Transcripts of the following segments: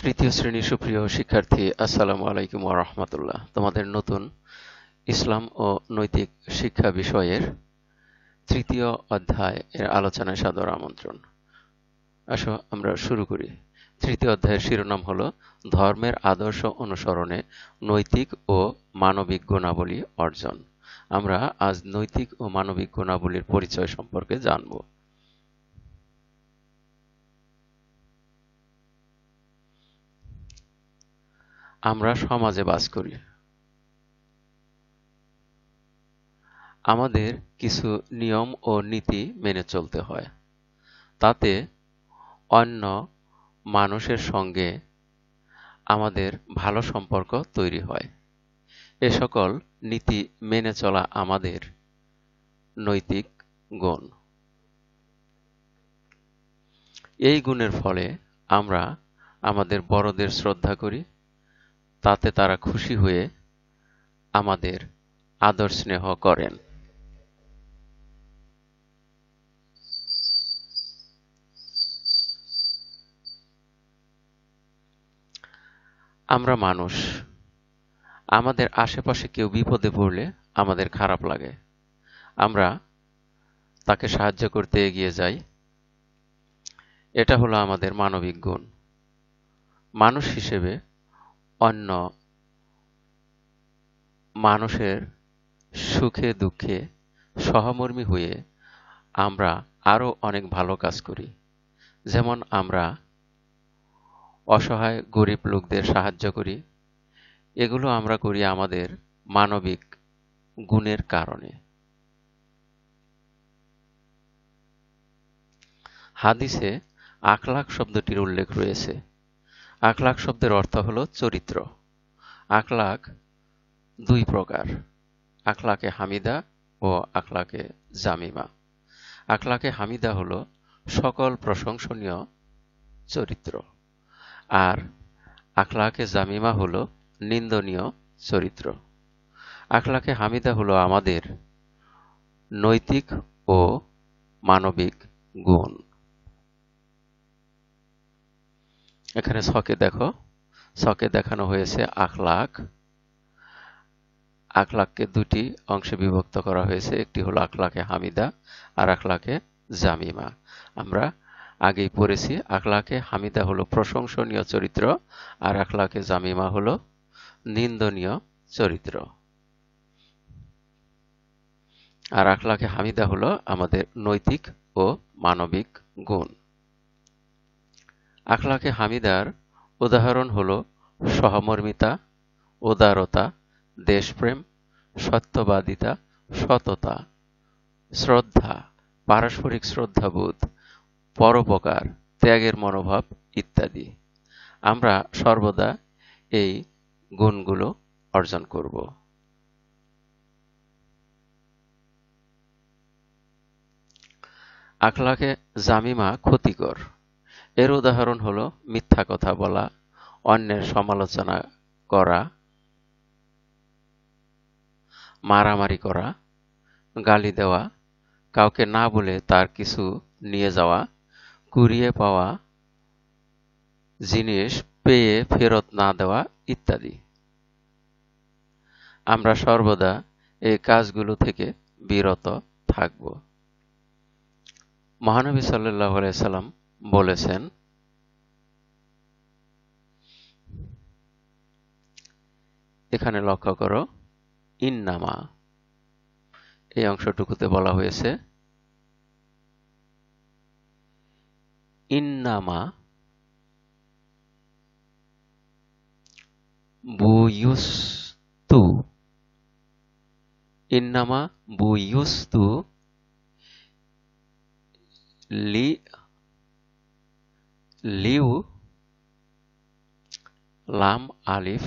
তৃতীয় শ্রেণীর সুপ্রিয় শিক্ষার্থী, আসসালামু আলাইকুম ওয়া রাহমাতুল্লাহ। তোমাদের নতুন ইসলাম ও নৈতিক শিক্ষা বিষয়ের তৃতীয় অধ্যায় এর আলোচনায় সাদর আমন্ত্রণ। আসো আমরা শুরু করি। তৃতীয় অধ্যায়ের শিরোনাম হলো ধর্মের আদর্শ অনুসরণে নৈতিক ও মানবিক গুণাবলী অর্জন। আমরা আজ নৈতিক ও মানবিক গুণাবলীর পরিচয় সম্পর্কে জানব। আমরা সমাজে বাস করি। আমাদের কিছু নিয়ম ও নীতি মেনে চলতে হয়। তাতে অন্য মানুষের সঙ্গে আমাদের ভালো সম্পর্ক তৈরি হয়। এ সকল নীতি মেনে চলা আমাদের নৈতিক গুণ। এই গুণের ফলে আমরা আমাদের বড়দের শ্রদ্ধা করি, তাতে তারা খুশি হয়ে আমাদের আদর স্নেহ করেন। আমরা মানুষ। আমাদের আশেপাশে কেউ বিপদে পড়লে আমাদের খারাপ লাগে। আমরা তাকে সাহায্য করতে এগিয়ে যাই। এটা হলো আমাদের মানবিক গুণ। মানুষ হিসেবে অন্য মানুষের সুখে দুঃখে সহমর্মী হয়ে আমরা আরো অনেক ভালো কাজ করি। যেমন আমরা অসহায় গরিব লোকদের সাহায্য করি। এগুলো আমরা করি আমাদের মানবিক গুণের কারণে। হাদিসে আখলাক শব্দটির উল্লেখ রয়েছে। আখলাক শব্দের অর্থ হলো চরিত্র। আখলাক দুই প্রকার, আখলাকে হামিদা ও আখলাকে জামিমা। আখলাকে হামিদা হলো সকল প্রশংসনীয় চরিত্র, আর আখলাকে জামিমা হলো নিন্দনীয় চরিত্র। আখলাকে হামিদা হলো আমাদের নৈতিক ও মানবিক গুণ। এখানে ছকে দেখো, ছকে দেখানো হয়েছে আখলাক। আখলাককে দুটি অংশে বিভক্ত করা হয়েছে, একটি হলো আখলাকে হামিদা আর আখলাকে জামিমা। আমরা আগেই পড়েছি আখলাকে হামিদা হলো প্রশংসনীয় চরিত্র আর আখলাকে জামিমা হলো নিন্দনীয় চরিত্র। আর আখলাকে হামিদা হলো আমাদের নৈতিক ও মানবিক গুণ। আখলাকে হামিদার উদাহরণ হলো সহমর্মিতা, উদারতা, দেশপ্রেম, সত্যবাদিতা, সততা, শ্রদ্ধা, পারস্পরিক শ্রদ্ধাবোধ, পরোপকার, ত্যাগের মনোভাব ইত্যাদি। আমরা সর্বদা এই গুণগুলো অর্জন করব। আখলাকে জামিমা ক্ষতিকর। এর উদাহরণ হলো মিথ্যা কথা বলা, অন্যের সমালোচনা করা, মারামারি করা, গালি দেওয়া, কাউকে না বলে তার কিছু নিয়ে যাওয়া, কুড়িয়ে পাওয়া জিনিস পেয়ে ফেরত না দেওয়া ইত্যাদি। আমরা সর্বদা এই কাজগুলো থেকে বিরত থাকব। মহানবী সাল্লাল্লাহু আলাইহি সাল্লাম বলেছেন, এখানে লক্ষ্য করো, ইন্নামা এই অংশটুকুতে বলা হয়েছে ইন্নামা বুয়ুস্তু, ইন্নামা বুয়ুস্তু লিউ লাম আলিফ,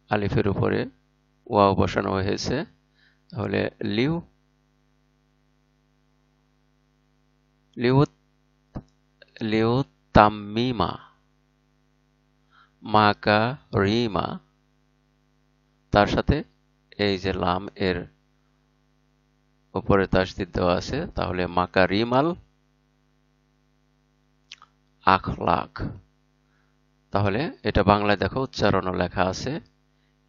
আলিফের উপরে ওয়াও বসানো হয়েছে, তাহলে লিউ লিউ লিউ তাম্মিমা মাকা রিমা, তার সাথে এই যে লাম এর উপরে তাসদীদ দেওয়া আছে, তাহলে মাকা রিমাল আখলাক, তাহলে এটা বাংলায় দেখো, উচ্চারণও লেখা আছে,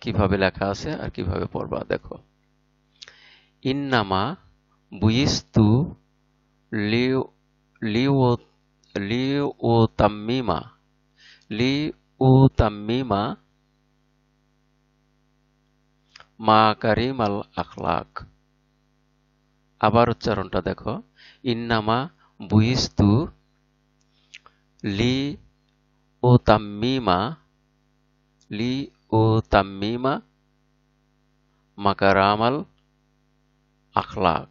কিভাবে লেখা আছে আর কিভাবে পড়বা দেখো। ইন্নামা বুইস্তু লিউ লিউ লিউতাম্মিমা লিউতাম্মিমা মাকারিমাল আখলাক। আবার উচ্চারণটা দেখো, ইন্নামা বুইস্তু লিউতাম্মিমা মাকারামাল আখলাক।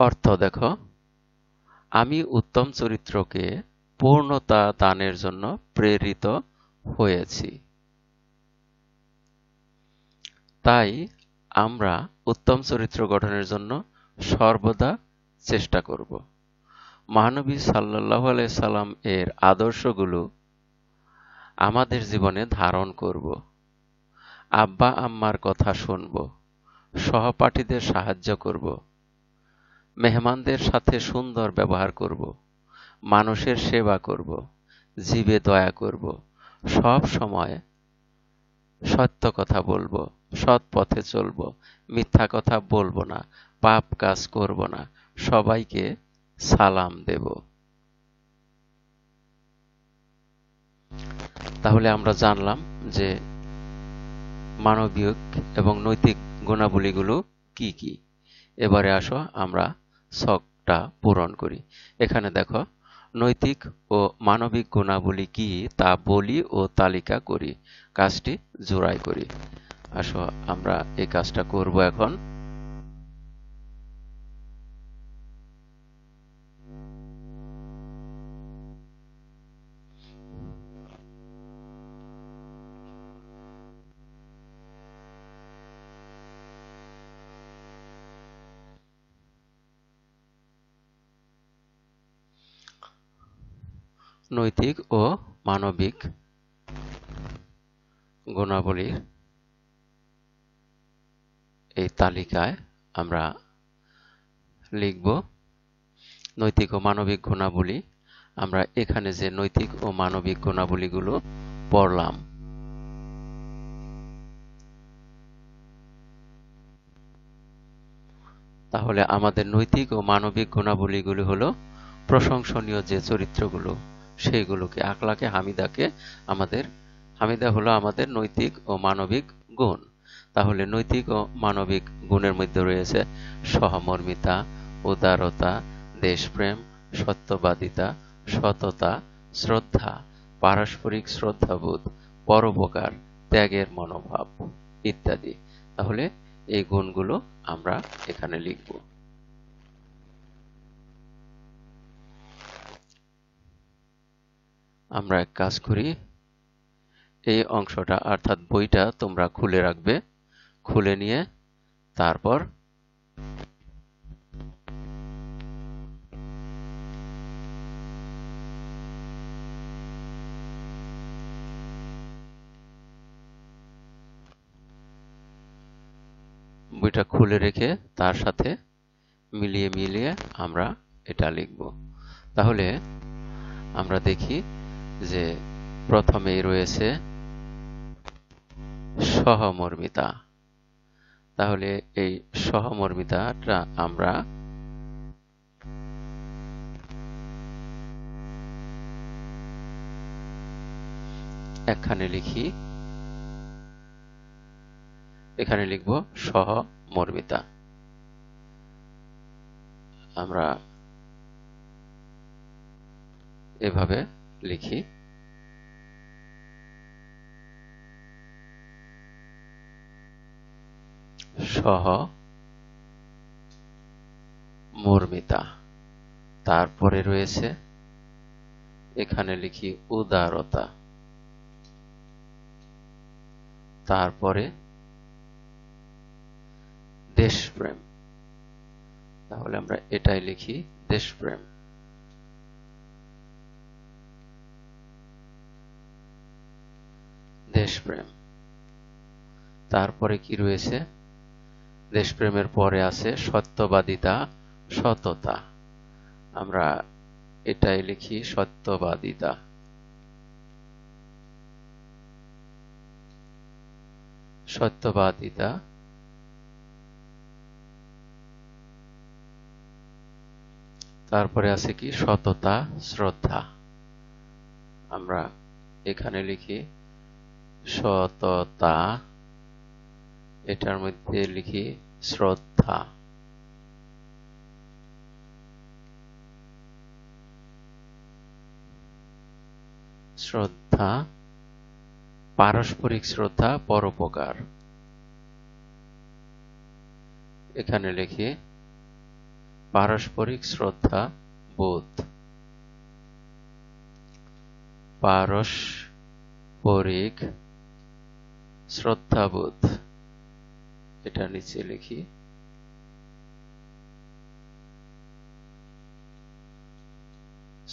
অর্থ দেখো, আমি উত্তম চরিত্রকে পূর্ণতা দানের জন্য প্রেরিত হয়েছি। তাই আমরা উত্তম চরিত্র গঠনের জন্য সর্বদা চেষ্টা করব। মহানবী সাল্লাল্লাহু আলাইহি সাল্লাম এর আদর্শগুলো আমাদের জীবনে ধারণ করব। আব্বা আম্মার কথা শুনব, সহপাঠীদের সাহায্য করব, মেহমানদের সাথে সুন্দর ব্যবহার করব, মানুষের সেবা করব, জীবে দয়া করব, সব সময় সত্য কথা বলবো, সৎ পথে চলবো, মিথ্যা কথা বলবো না, পাপ কাজ করব না, সবাইকে সালাম দেব। তাহলে আমরা জানলাম যে মানবিক এবং নৈতিক গুণাবলীগুলো কি কি। এবারে আসো আমরা ছকটা পূরণ করি। এখানে দেখো, নৈতিক ও মানবিক গুণাবলী কি তা বলি ও তালিকা করি, কাজটি জোড়াই করি। আসো আমরা এই কাজটা করব এখন। নৈতিক ও মানবিক গুণাবলীর এই তালিকায় আমরা লিখব নৈতিক ও মানবিক গুণাবলী। আমরা এখানে যে নৈতিক ও মানবিক গুণাবলীগুলো পড়লাম, তাহলে আমাদের নৈতিক ও মানবিক গুণাবলীগুলো হলো প্রশংসনীয় যে চরিত্রগুলো, সেইগুলোকে আখলাকে হামিদাকে হামিদা হলো আমাদের নৈতিক ও মানবিক গুণ। তাহলে নৈতিক ও মানবিক গুণের মধ্যে রয়েছে সহমর্মিতা, উদারতা, দেশপ্রেম, সত্যবাদিতা, সততা, শ্রদ্ধা, পারস্পরিক শ্রদ্ধাবোধ, পরোপকার, ত্যাগের মনোভাব ইত্যাদি। তাহলে এই গুণগুলো আমরা এখানে লিখব। আমরা এক কাজ করি, এই অংশটা অর্থাৎ বইটা তোমরা খুলে রাখবে, খুলে নিয়ে তারপর বইটা খুলে রেখে তার সাথে মিলিয়ে আমরা এটা লিখব। তাহলে আমরা দেখি যে প্রথমেই রয়েছে সহমর্মিতা। তাহলে এই সহমর্মিতাটা আমরা একখানে লিখি, এখানে লিখব সহমর্মিতা। আমরা এভাবে লিখি, সহমর্মিতা। তারপরে রয়েছে, এখানে লিখি উদারতা, তারপরে দেশপ্রেম। তাহলে আমরা এটাই লিখি, দেশপ্রেম। দেশপ্রেম। তারপরে কি রয়েছে, দেশপ্রেমের পরে আছে সত্যবাদিতা, সততা। আমরা এটাই লিখি, সত্যবাদিতা। সত্যবাদিতা, তারপরে আছে কি সততা, শ্রদ্ধা। আমরা এখানে লিখি সততা, এটার মধ্যে লিখি শ্রদ্ধা। শ্রদ্ধা, পারস্পরিক শ্রদ্ধা, পরোপকার। এখানে লিখি পারস্পরিক শ্রদ্ধা বোধ। পারস্পরিক শ্রদ্ধাবোধ, এটা নিচে লিখি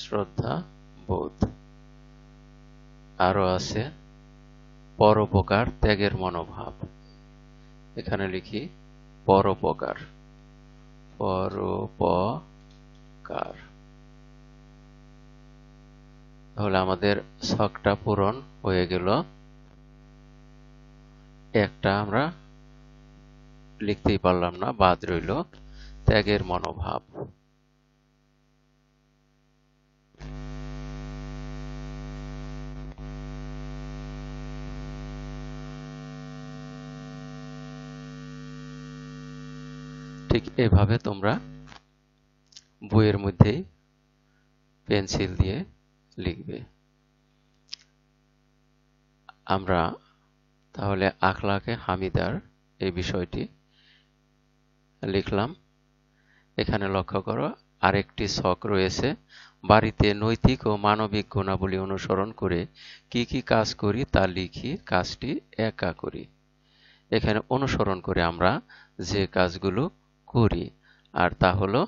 শ্রদ্ধা বোধ। আরো আছে পরোপকার, ত্যাগের মনোভাব। এখানে লিখি পরোপকার, পরোপকার। তাহলে আমাদের ছকটা পূরণ হয়ে গেল। একটা আমরা লিখতেই পারলাম না, বাদ রইল ত্যাগের মনোভাব। ঠিক এভাবে তোমরা বইয়ের মধ্যেই পেন্সিল দিয়ে লিখবে। আমরা তাহলে আখলাকে হামিদার এই বিষয়টি লিখলাম। এখানে লক্ষ্য করো আরেকটি ছক রয়েছে, বাড়িতে নৈতিক ও মানবিক গুণাবলী অনুসরণ করে কি কি কাজ করি তা লিখি, কাজটি একা করি। এখানে অনুসরণ করে আমরা যে কাজগুলো করি, আর তা হলো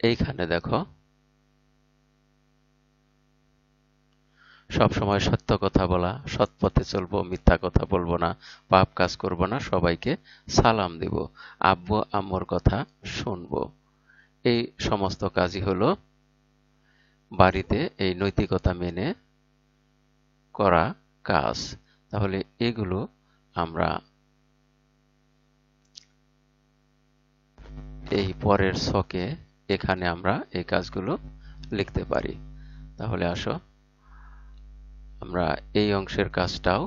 এইখানে দেখো, সবসময় সত্য কথা বলা, সৎ পথে চলবো, মিথ্যা কথা বলবো না, পাপ কাজ করব না, সবাইকে সালাম দেব, আব্বু আম্মুর কথা শুনবো। এই সমস্ত কাজই হলো বাড়িতে এই নৈতিকতা মেনে করা কাজ। তাহলে এগুলো আমরা এই পরের ছকে এখানে আমরা এই কাজগুলো লিখতে পারি। তাহলে আসো আমরা এই অংশের কাজটাও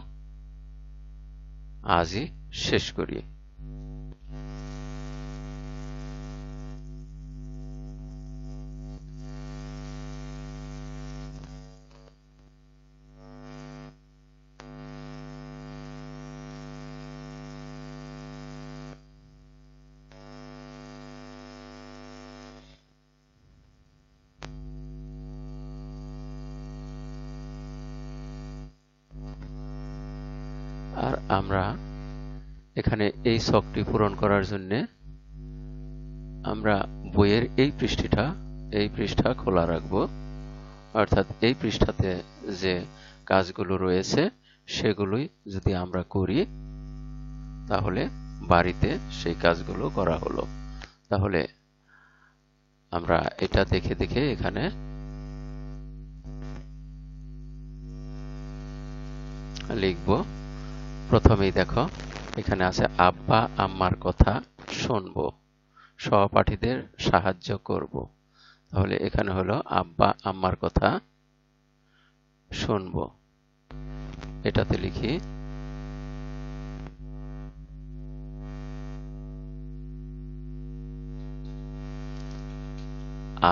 আজই শেষ করি। আর আমরা এখানে এই ছকটি পূরণ করার জন্য আমরা বইয়ের এই পৃষ্ঠা খোলা রাখবো, অর্থাৎ এই পৃষ্ঠাতে যে কাজগুলো রয়েছে সেগুলোই যদি আমরা করি তাহলে বাড়িতে সেই কাজগুলো করা হলো। তাহলে আমরা এটা দেখে দেখে এখানে লিখব। প্রথমেই দেখো এখানে আছে আব্বা আম্মার কথা শুনবো, সহপাঠীদের সাহায্য করব। তাহলে এখানে হলো আব্বা আম্মার কথা শুনবো, এটাতে লিখি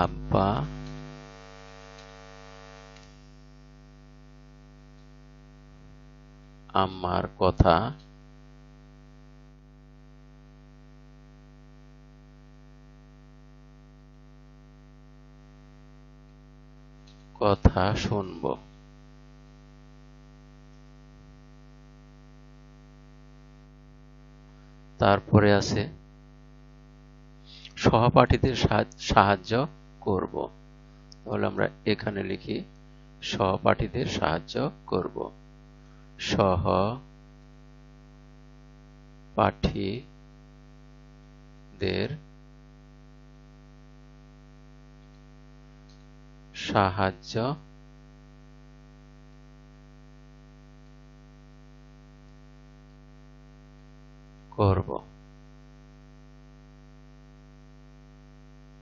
আব্বা আম্মার কথা শুনবো। তারপরে আছে সহপাঠীদের সাহায্য করব। তাহলে আমরা এখানে লিখি সহপাঠীদের সাহায্য করব, সহপাঠীদের সাহায্য করব।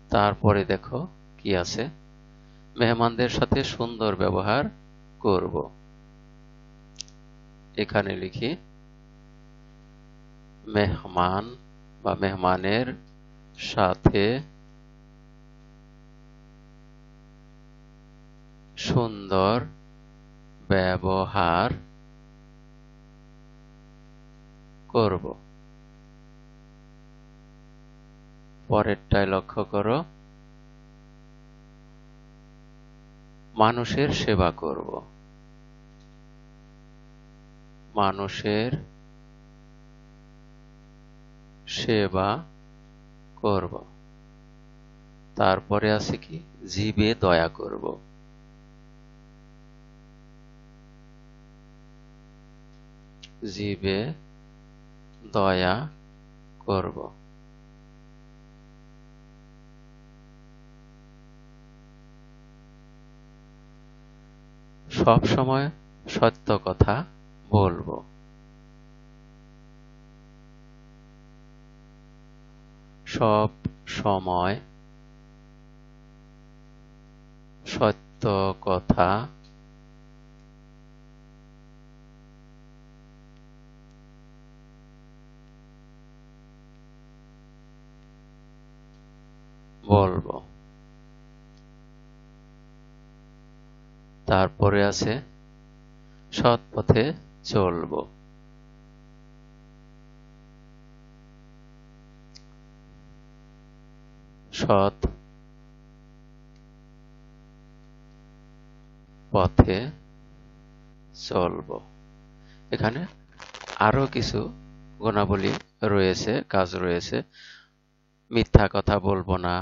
তারপরে দেখো কি আছে, মেহমানদের সাথে সুন্দর ব্যবহার করব। এখানে লিখি মেহমান বা মেহমানের সাথে সুন্দর ব্যবহার করব। পরেরটায় লক্ষ্য করো, মানুষের সেবা করব। মানুষের সেবা করব। তারপরে আছে কি, জীবে দয়া করব। জীবে দয়া করব। সব সময় সত্য কথা বলবো। সব সময় সত্য কথা বলবো। তারপরে আছে সৎ পথে চলবো। সৎ পথে চলবো। এখানে আরো কিছু গুণাবলী রয়েছে, কাজ রয়েছে। মিথ্যা কথা বলবো না,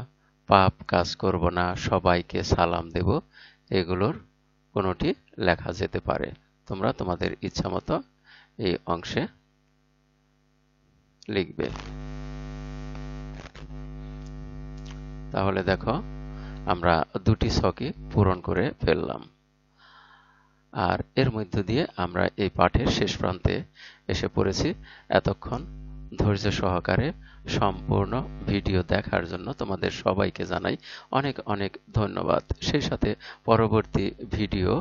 পাপ কাজ করব না, সবাইকে সালাম দেব, এগুলোর কোনোটি লেখা যেতে পারে। তোমরা তোমাদের ইচ্ছা মতো এই অংশে লিখবে। তাহলে দেখো আমরা দুটি ছকই পূরণ করে ফেললাম। আর এর মধ্য দিয়ে আমরা এই পাঠের শেষ প্রান্তে এসে পড়েছি। এতক্ষণ ধৈর্য সহকারে সম্পূর্ণ ভিডিও দেখার জন্য তোমাদের সবাইকে জানাই অনেক অনেক ধন্যবাদ। সেই সাথে পরবর্তী ভিডিও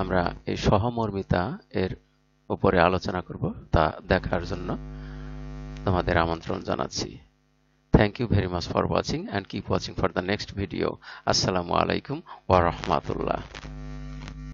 আমরা এই সহমর্মিতা এর উপরে আলোচনা করব, তা দেখার জন্য তোমাদের আমন্ত্রণ জানাচ্ছি। Thank you very much for watching and keep watching for the next video. Assalamu alaikum wa rahmatullah.